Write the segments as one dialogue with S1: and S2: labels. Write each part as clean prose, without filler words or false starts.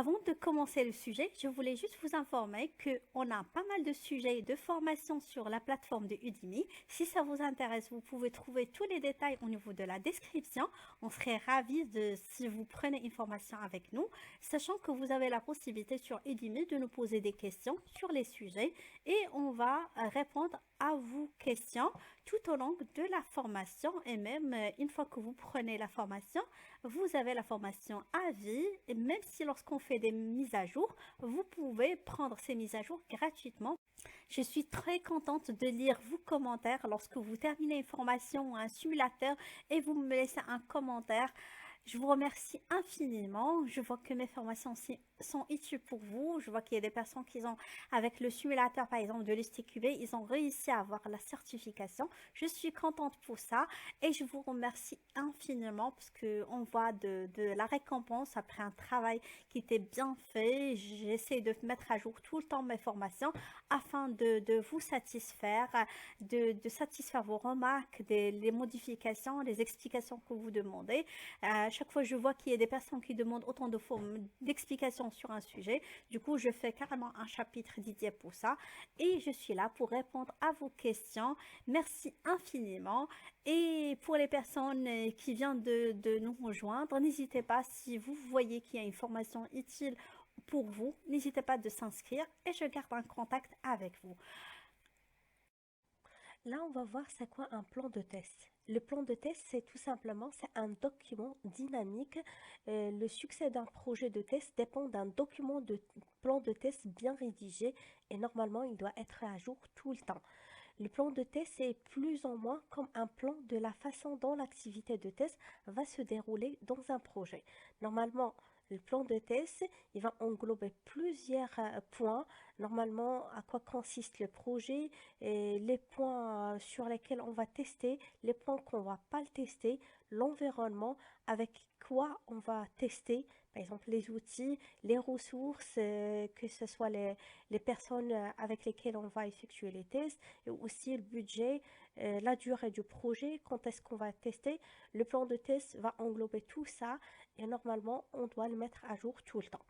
S1: Avant de commencer le sujet, je voulais juste vous informer qu'on a pas mal de sujets de formation sur la plateforme de Udemy. Si ça vous intéresse, vous pouvez trouver tous les détails au niveau de la description. On serait ravis si vous prenez une formation avec nous, sachant que vous avez la possibilité sur Udemy de nous poser des questions sur les sujets et on va répondre à vos questions tout au long de la formation et même une fois que vous prenez la formation, vous avez la formation à vie et même si lorsqu'on fait des mises à jour, vous pouvez prendre ces mises à jour gratuitement. Je suis très contente de lire vos commentaires lorsque vous terminez une formation ou un simulateur et vous me laissez un commentaire. Je vous remercie infiniment. Je vois que mes formations sont utiles pour vous. Je vois qu'il y a des personnes qui ont, avec le simulateur par exemple de l'STQB, ils ont réussi à avoir la certification. Je suis contente pour ça et je vous remercie infiniment parce qu'on voit de la récompense après un travail qui était bien fait. J'essaie de mettre à jour tout le temps mes formations afin de vous satisfaire, de satisfaire vos remarques, les modifications, les explications que vous demandez. À chaque fois, je vois qu'il y a des personnes qui demandent autant d'explications sur un sujet. Du coup, je fais carrément un chapitre dédié pour ça. Et je suis là pour répondre à vos questions. Merci infiniment. Et pour les personnes qui viennent de nous rejoindre, n'hésitez pas, si vous voyez qu'il y a une formation utile pour vous, n'hésitez pas de s'inscrire et je garde un contact avec vous.
S2: Là, on va voir c'est quoi un plan de test. Le plan de test, c'est tout simplement, c'est un document dynamique. Le succès d'un projet de test dépend d'un document de plan de test bien rédigé et normalement, il doit être à jour tout le temps. Le plan de test est plus ou moins comme un plan de la façon dont l'activité de test va se dérouler dans un projet. Normalement, le plan de test, il va englober plusieurs points. Normalement, à quoi consiste le projet, et les points sur lesquels on va tester, les points qu'on va pas le tester, l'environnement, avec quoi on va tester, par exemple les outils, les ressources, que ce soit les personnes avec lesquelles on va effectuer les tests, et aussi le budget, la durée du projet, quand est-ce qu'on va tester. Le plan de test va englober tout ça et normalement, on doit le mettre à jour tout le temps.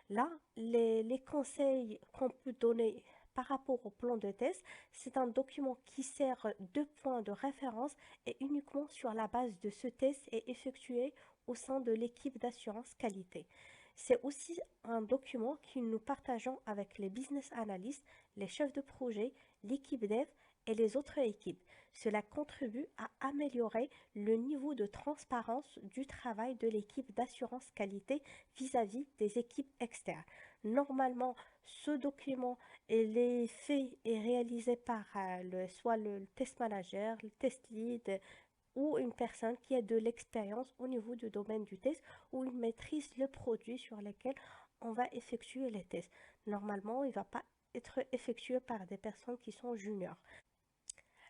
S2: Là, les conseils qu'on peut donner par rapport au plan de test, c'est un document qui sert de point de référence et uniquement sur la base de ce test est effectué au sein de l'équipe d'assurance qualité. C'est aussi un document que nous partageons avec les business analysts, les chefs de projet, l'équipe dev et les autres équipes. Cela contribue à améliorer le niveau de transparence du travail de l'équipe d'assurance qualité vis-à-vis des équipes externes. Normalement, ce document est fait et réalisé par soit le test manager, le test lead ou une personne qui a de l'expérience au niveau du domaine du test ou il maîtrise le produit sur lequel on va effectuer les tests. Normalement, il ne va pas être effectué par des personnes qui sont juniors.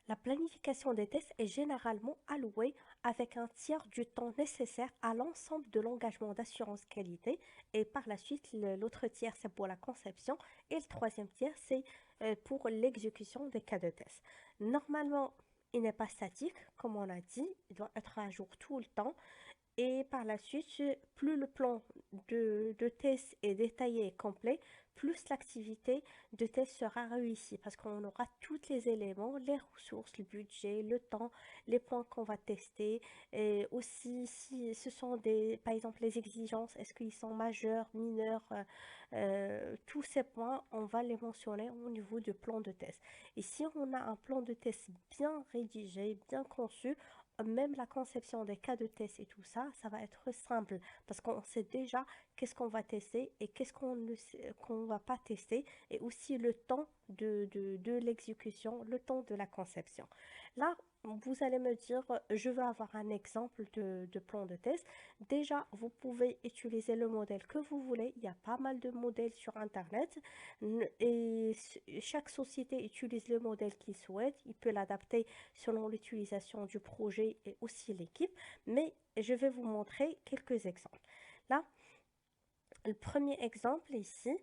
S2: La planification des tests est généralement allouée avec un tiers du temps nécessaire à l'ensemble de l'engagement d'assurance qualité et par la suite l'autre tiers c'est pour la conception et le troisième tiers c'est pour l'exécution des cas de test. Normalement, il n'est pas statique, comme on a dit, il doit être à jour tout le temps et par la suite, plus le plan de test est détaillé et complet, plus l'activité de test sera réussie parce qu'on aura tous les éléments, les ressources, le budget, le temps, les points qu'on va tester. Et aussi, si ce sont par exemple, les exigences, est-ce qu'ils sont majeurs, mineurs, tous ces points, on va les mentionner au niveau du plan de test. Et si on a un plan de test bien rédigé, bien conçu, même la conception des cas de test et tout ça, ça va être simple parce qu'on sait déjà qu'est-ce qu'on va tester et qu'est-ce qu'on va pas tester et aussi le temps de l'exécution, le temps de la conception. Là, vous allez me dire, je veux avoir un exemple de plan de test. Déjà, vous pouvez utiliser le modèle que vous voulez. Il y a pas mal de modèles sur Internet et chaque société utilise le modèle qu'il souhaite. Il peut l'adapter selon l'utilisation du projet et aussi l'équipe. Mais je vais vous montrer quelques exemples. Là, le premier exemple ici,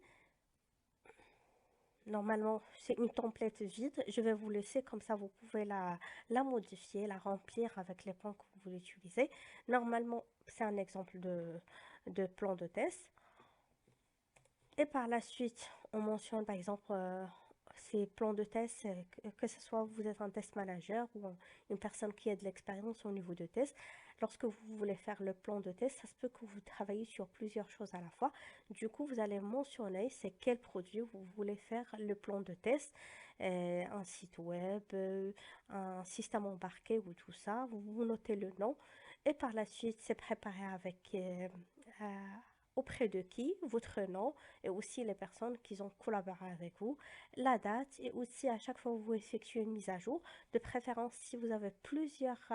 S2: normalement, c'est une template vide. Je vais vous laisser comme ça, vous pouvez la modifier, la remplir avec les points que vous voulez utiliser. Normalement, c'est un exemple de plan de test. Et par la suite, on mentionne par exemple ces plans de test, que ce soit vous êtes un test manager ou une personne qui a de l'expérience au niveau de test. Lorsque vous voulez faire le plan de test, ça se peut que vous travaillez sur plusieurs choses à la fois. Du coup, vous allez mentionner c'est quel produit vous voulez faire le plan de test, un site web, un système embarqué ou tout ça. Vous notez le nom et par la suite, c'est préparé avec euh, auprès de qui, votre nom et aussi les personnes qui ont collaboré avec vous, la date et aussi à chaque fois que vous effectuez une mise à jour, de préférence si vous avez plusieurs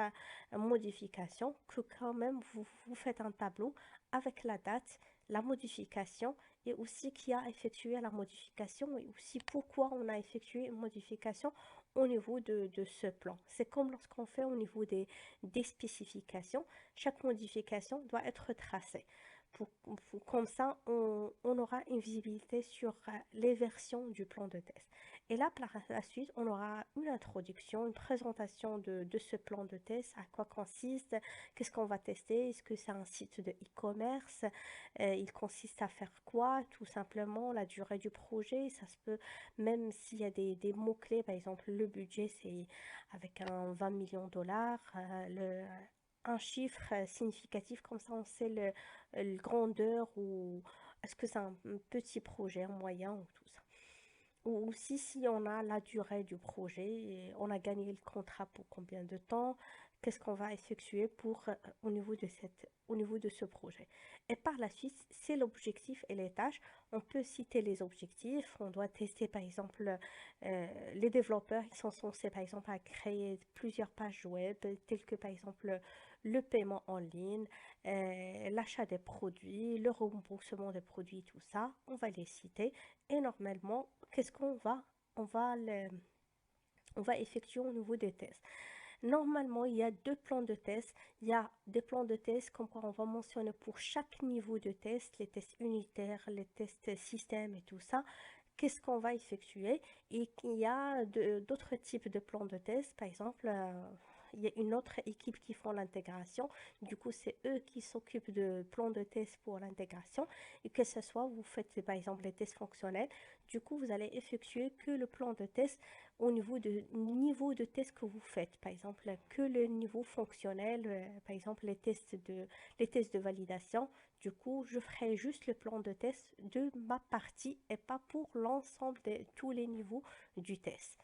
S2: modifications, que quand même vous faites un tableau avec la date, la modification et aussi qui a effectué la modification et aussi pourquoi on a effectué une modification au niveau de ce plan. C'est comme lorsqu'on fait au niveau des spécifications, chaque modification doit être tracée. Comme ça, on aura une visibilité sur les versions du plan de test. Et là, par la suite, on aura une introduction, une présentation de ce plan de test, à quoi consiste, qu'est-ce qu'on va tester, est-ce que c'est un site de e-commerce, il consiste à faire quoi, tout simplement, la durée du projet, ça se peut, même s'il y a des mots-clés, par exemple, le budget, c'est avec un 20 millions de dollars, un chiffre significatif, comme ça on sait le grandeur ou est-ce que c'est un petit projet, un moyen ou tout ça. Ou aussi si on a la durée du projet, et on a gagné le contrat pour combien de temps, qu'est-ce qu'on va effectuer pour au niveau de ce projet. Et par la suite, c'est l'objectif et les tâches. On peut citer les objectifs. On doit tester par exemple les développeurs. Ils sont censés par exemple à créer plusieurs pages web, telles que par exemple le paiement en ligne, l'achat des produits, le remboursement des produits, tout ça. On va les citer. Et normalement, qu'est-ce qu'on va, on va effectuer au niveau des tests. Normalement, il y a deux plans de test. Il y a des plans de test comme quoi on va mentionner pour chaque niveau de test, les tests unitaires, les tests système et tout ça. Qu'est-ce qu'on va effectuer? Et il y a d'autres types de plans de test. Par exemple, il y a une autre équipe qui font l'intégration. Du coup, c'est eux qui s'occupent de plans de test pour l'intégration. Et que ce soit, vous faites par exemple les tests fonctionnels. Du coup, vous allez effectuer que le plan de test au niveau de test que vous faites. Par exemple, que le niveau fonctionnel, par exemple les tests de validation. Du coup, je ferai juste le plan de test de ma partie et pas pour l'ensemble de tous les niveaux du test.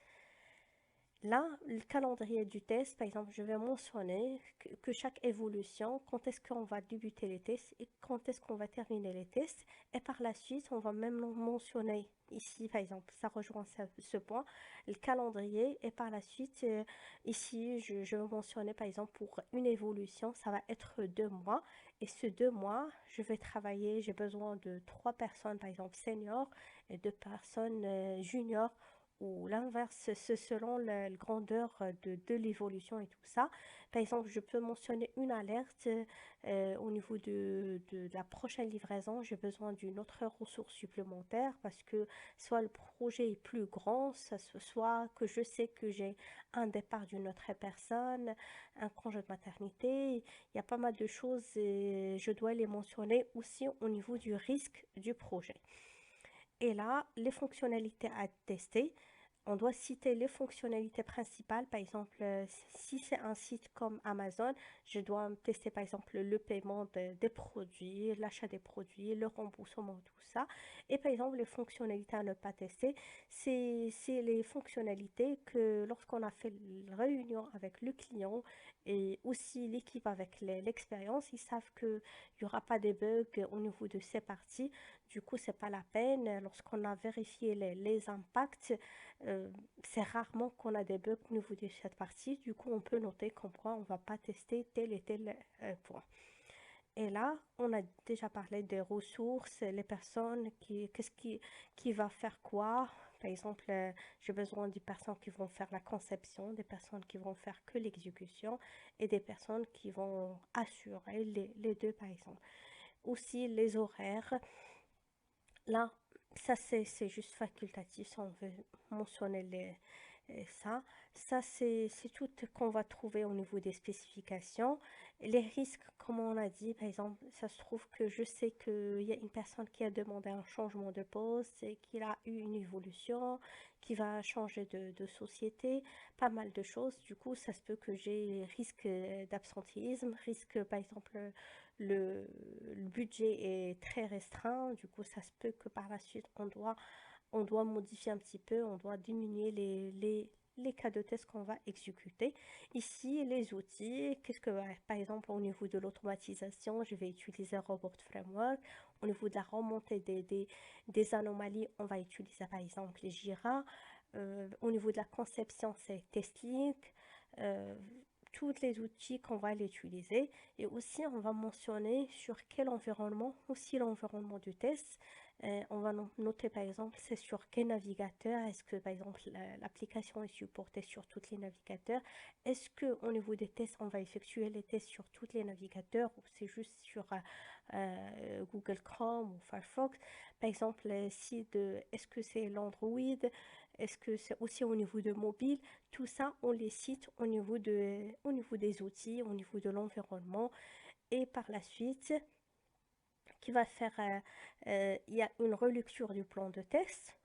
S2: Là, le calendrier du test, par exemple, je vais mentionner que chaque évolution, quand est-ce qu'on va débuter les tests et quand est-ce qu'on va terminer les tests. Et par la suite, on va même mentionner ici, par exemple, ça rejoint ce point, le calendrier. Et par la suite, ici, je vais mentionner, par exemple, pour une évolution, ça va être 2 mois. Et ce 2 mois, je vais travailler, j'ai besoin de 3 personnes, par exemple, seniors et 2 personnes juniors ou l'inverse, c'est selon la grandeur de l'évolution et tout ça. Par exemple, je peux mentionner une alerte au niveau de la prochaine livraison. J'ai besoin d'une autre ressource supplémentaire parce que soit le projet est plus grand, soit que je sais que j'ai un départ d'une autre personne, un congé de maternité. Il y a pas mal de choses et je dois les mentionner aussi au niveau du risque du projet. Et là, les fonctionnalités à tester, on doit citer les fonctionnalités principales. Par exemple, si c'est un site comme Amazon, je dois tester par exemple le paiement des produits, l'achat des produits, le remboursement, tout ça. Et par exemple, les fonctionnalités à ne pas tester, c'est les fonctionnalités que lorsqu'on a fait la réunion avec le client et aussi l'équipe avec l'expérience, ils savent qu'il n'y aura pas de bugs au niveau de ces parties. Du coup, c'est pas la peine. Lorsqu'on a vérifié les impacts, euh, c'est rarement qu'on a des bugs au niveau de cette partie. Du coup, on peut noter comme quoi on ne va pas tester tel et tel point. Et là, on a déjà parlé des ressources, les personnes qui va faire quoi. Par exemple, j'ai besoin des personnes qui vont faire la conception, des personnes qui vont faire que l'exécution et des personnes qui vont assurer les deux, par exemple. Aussi, les horaires. Là, ça c'est juste facultatif si on veut mentionner Et ça c'est tout qu'on va trouver au niveau des spécifications. Les risques, comme on a dit, par exemple, ça se trouve que je sais qu'il y a une personne qui a demandé un changement de poste et qu'il a eu une évolution, qui va changer de société, pas mal de choses. Du coup, ça se peut que j'ai risque d'absentéisme, risque, par exemple, le budget est très restreint. Du coup, ça se peut que par la suite, on doit modifier un petit peu, on doit diminuer les cas de test qu'on va exécuter. Ici, les outils, qu'est-ce que, par exemple, au niveau de l'automatisation, je vais utiliser Robot Framework. Au niveau de la remontée des anomalies, on va utiliser par exemple les Jira. Au niveau de la conception, c'est TestLink. Euh, tous les outils qu'on va l'utiliser. Et aussi, on va mentionner sur quel environnement, aussi l'environnement du test. On va noter par exemple c'est sur quel navigateur, est-ce que par exemple l'application est supportée sur tous les navigateurs, est-ce que au niveau des tests on va effectuer les tests sur tous les navigateurs ou c'est juste sur Google Chrome ou Firefox, par exemple si est-ce que c'est l'Android, est-ce que c'est aussi au niveau de mobile, tout ça on les cite au niveau des outils, au niveau de l'environnement et par la suite qui va faire, il y a une relecture du plan de test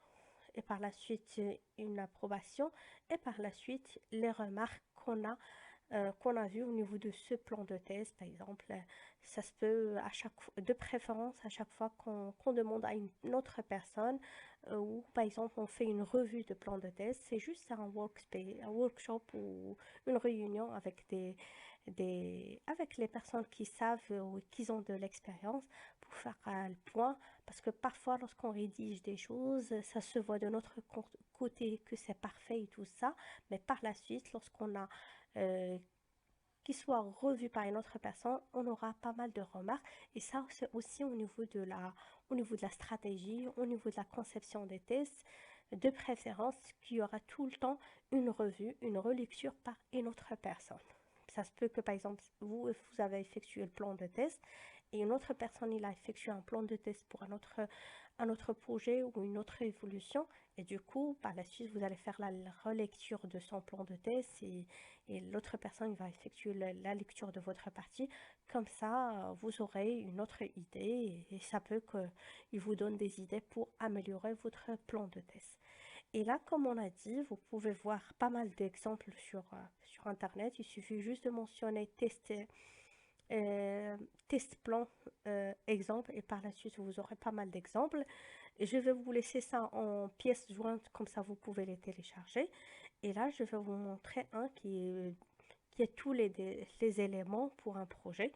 S2: et par la suite une approbation et par la suite les remarques qu'on a vues au niveau de ce plan de test. Par exemple, ça se peut à chaque fois, de préférence à chaque fois qu'on demande à une autre personne ou par exemple on fait une revue de plan de test, c'est juste un un workshop ou une réunion avec avec les personnes qui savent ou qui ont de l'expérience pour faire le point, parce que parfois lorsqu'on rédige des choses, ça se voit de notre côté que c'est parfait et tout ça, mais par la suite, lorsqu'on a euh, qu'il soit revu par une autre personne, on aura pas mal de remarques. Et ça, c'est aussi au niveau de la stratégie, au niveau de la conception des tests, de préférence qu'il y aura tout le temps une revue, une relecture par une autre personne. Ça se peut que, par exemple, vous avez effectué le plan de test et une autre personne, il a effectué un plan de test pour un autre projet ou une autre évolution. Et du coup, par la suite, vous allez faire la relecture de son plan de test et l'autre personne va effectuer la lecture de votre partie. Comme ça, vous aurez une autre idée et ça peut qu'il vous donne des idées pour améliorer votre plan de test. Et là, comme on a dit, vous pouvez voir pas mal d'exemples sur Internet. Il suffit juste de mentionner euh, test plan exemple et par la suite, vous aurez pas mal d'exemples. Et je vais vous laisser ça en pièces jointes, comme ça vous pouvez les télécharger. Et là, je vais vous montrer un qui est tous les éléments pour un projet.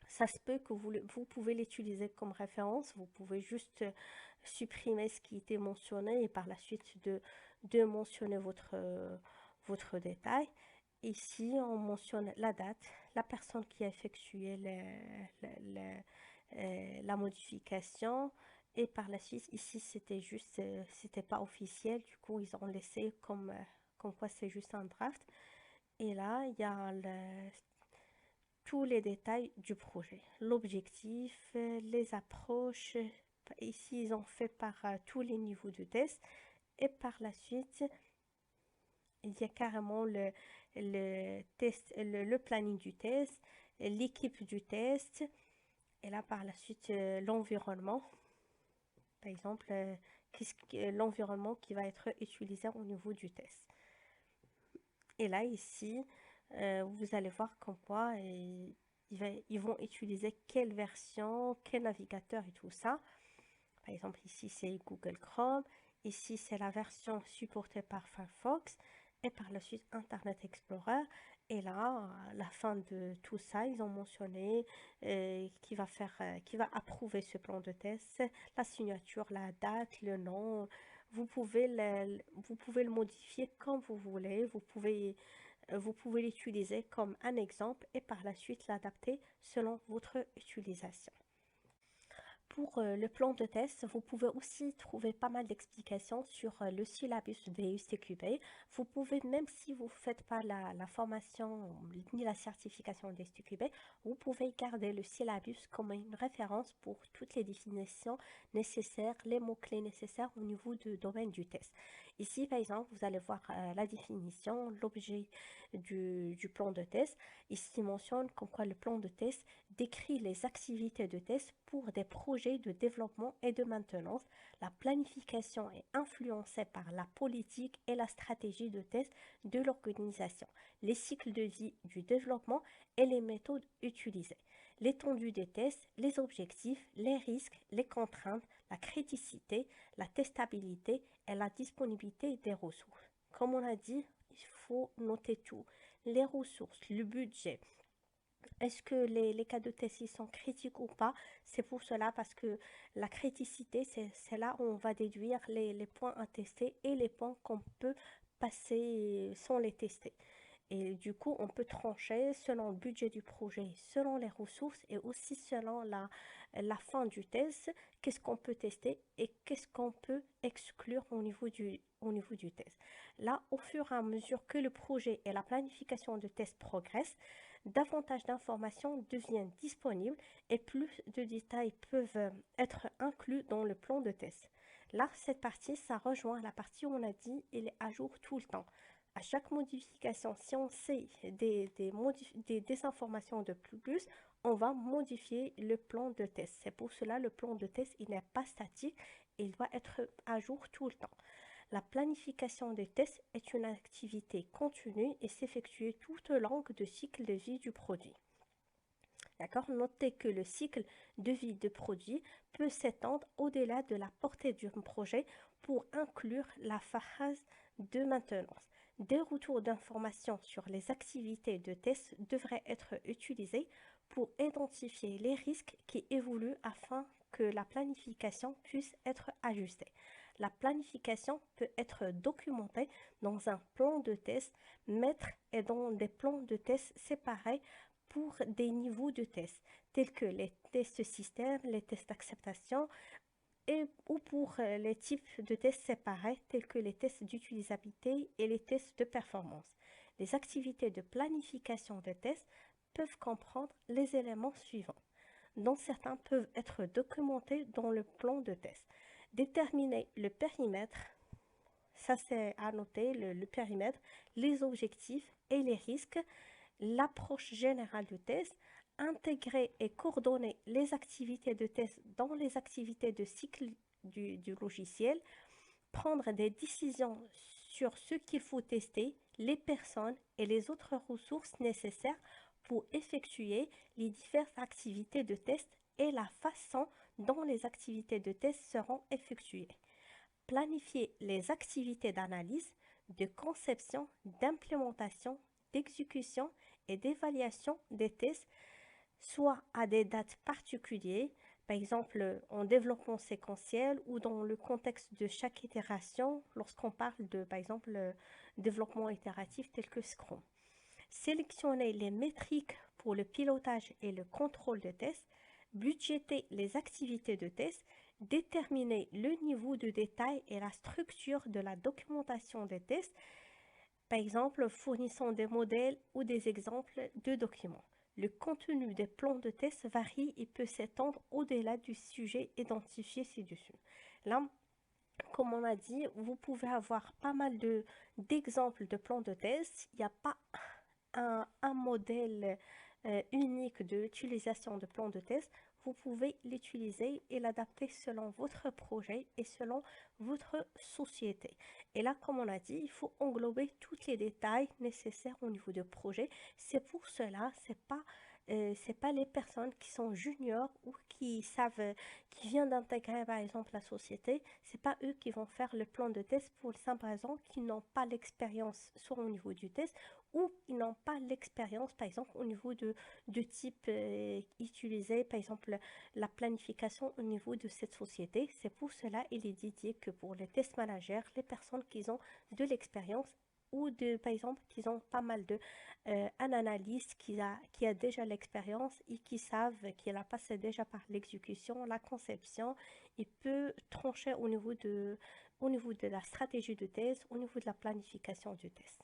S2: Ça se peut que vous pouvez l'utiliser comme référence. Vous pouvez juste supprimer ce qui était mentionné et par la suite de mentionner votre détail. Ici, on mentionne la date, la personne qui a effectué la modification. Et par la suite, ici, c'était juste, c'était pas officiel. Du coup, ils ont laissé comme quoi c'est juste un draft. Et là, il y a tous les détails du projet, l'objectif, les approches. Ici, ils ont fait par tous les niveaux de test. Et par la suite, il y a carrément le test, le planning du test, l'équipe du test. Et là, par la suite, l'environnement. Par exemple, l'environnement qui va être utilisé au niveau du test. Et là, ici, vous allez voir comme quoi ils vont utiliser quelle version, quel navigateur et tout ça. Par exemple, ici, c'est Google Chrome. Ici, c'est la version supportée par Firefox. Et par la suite, Internet Explorer. Et là, à la fin de tout ça, ils ont mentionné qui va approuver ce plan de test, la signature, la date, le nom. Vous pouvez le modifier comme vous voulez. Vous pouvez l'utiliser comme un exemple et par la suite l'adapter selon votre utilisation. Pour le plan de test, vous pouvez aussi trouver pas mal d'explications sur le syllabus de STQB. Vous pouvez, même si vous ne faites pas la formation ni la certification de STQB, vous pouvez garder le syllabus comme une référence pour toutes les définitions nécessaires, les mots-clés nécessaires au niveau du domaine du test. Ici, par exemple, vous allez voir la définition, l'objet du plan de test. Ici, il mentionne comme quoi le plan de test décrit les activités de test pour des projets de développement et de maintenance. La planification est influencée par la politique et la stratégie de test de l'organisation, les cycles de vie du développement et les méthodes utilisées, l'étendue des tests, les objectifs, les risques, les contraintes, la criticité, la testabilité et la disponibilité des ressources. Comme on a dit, il faut noter tout. Les ressources, le budget. Est-ce que les cas de test ils sont critiques ou pas? C'est pour cela parce que la criticité, c'est là où on va déduire les points à tester et les points qu'on peut passer sans les tester. Et du coup, on peut trancher selon le budget du projet, selon les ressources et aussi selon la fin du test, qu'est-ce qu'on peut tester et qu'est-ce qu'on peut exclure au niveau du test. Là, au fur et à mesure que le projet et la planification de test progressent, davantage d'informations deviennent disponibles et plus de détails peuvent être inclus dans le plan de test. Là, cette partie, ça rejoint la partie où on a dit il est à jour tout le temps. À chaque modification, si on sait des informations de plus, on va modifier le plan de test. C'est pour cela le plan de test, il n'est pas statique, il doit être à jour tout le temps. La planification des tests est une activité continue et s'effectue tout au long du cycle de vie du produit. D'accord? Notez que le cycle de vie de produit peut s'étendre au-delà de la portée du projet pour inclure la phase de maintenance. Des retours d'informations sur les activités de test devraient être utilisés pour identifier les risques qui évoluent afin que la planification puisse être ajustée. La planification peut être documentée dans un plan de test maître et dans des plans de test séparés pour des niveaux de tests, tels que les tests système, les tests d'acceptation, ou pour les types de tests séparés, tels que les tests d'utilisabilité et les tests de performance. Les activités de planification de tests peuvent comprendre les éléments suivants, dont certains peuvent être documentés dans le plan de test. Déterminer le périmètre, ça c'est à noter, le périmètre, les objectifs et les risques, l'approche générale du test, intégrer et coordonner les activités de test dans les activités de cycle du logiciel, prendre des décisions sur ce qu'il faut tester, les personnes et les autres ressources nécessaires pour effectuer les diverses activités de test et la façon dont les activités de test seront effectuées. Planifier les activités d'analyse, de conception, d'implémentation, d'exécution et d'évaluation des tests, soit à des dates particulières, par exemple en développement séquentiel ou dans le contexte de chaque itération, lorsqu'on parle de, par exemple, développement itératif tel que Scrum. Sélectionner les métriques pour le pilotage et le contrôle de test, budgéter les activités de test, déterminer le niveau de détail et la structure de la documentation des tests, par exemple fournissant des modèles ou des exemples de documents. Le contenu des plans de test varie et peut s'étendre au-delà du sujet identifié ci-dessus. Là, comme on a dit, vous pouvez avoir pas mal d'exemples de plans de test. Il n'y a pas un modèle unique d'utilisation de plans de test. Vous pouvez l'utiliser et l'adapter selon votre projet et selon votre société. Et là, comme on a dit, il faut englober tous les détails nécessaires au niveau du projet. C'est pour cela, c'est pas les personnes qui sont juniors ou qui savent, qui viennent d'intégrer par exemple la société, c'est pas eux qui vont faire le plan de test pour le simple raison qu'ils n'ont pas l'expérience soit au niveau du test ou ils n'ont pas l'expérience par exemple au niveau de type utilisé, par exemple la planification au niveau de cette société. C'est pour cela il est dédié que pour les test managers, les personnes qui ont de l'expérience ou par exemple qui ont pas mal un analyste qui a déjà l'expérience et qui savent qu'il a passé déjà par l'exécution, la conception, il peut trancher au niveau de la stratégie de test, au niveau de la planification du test.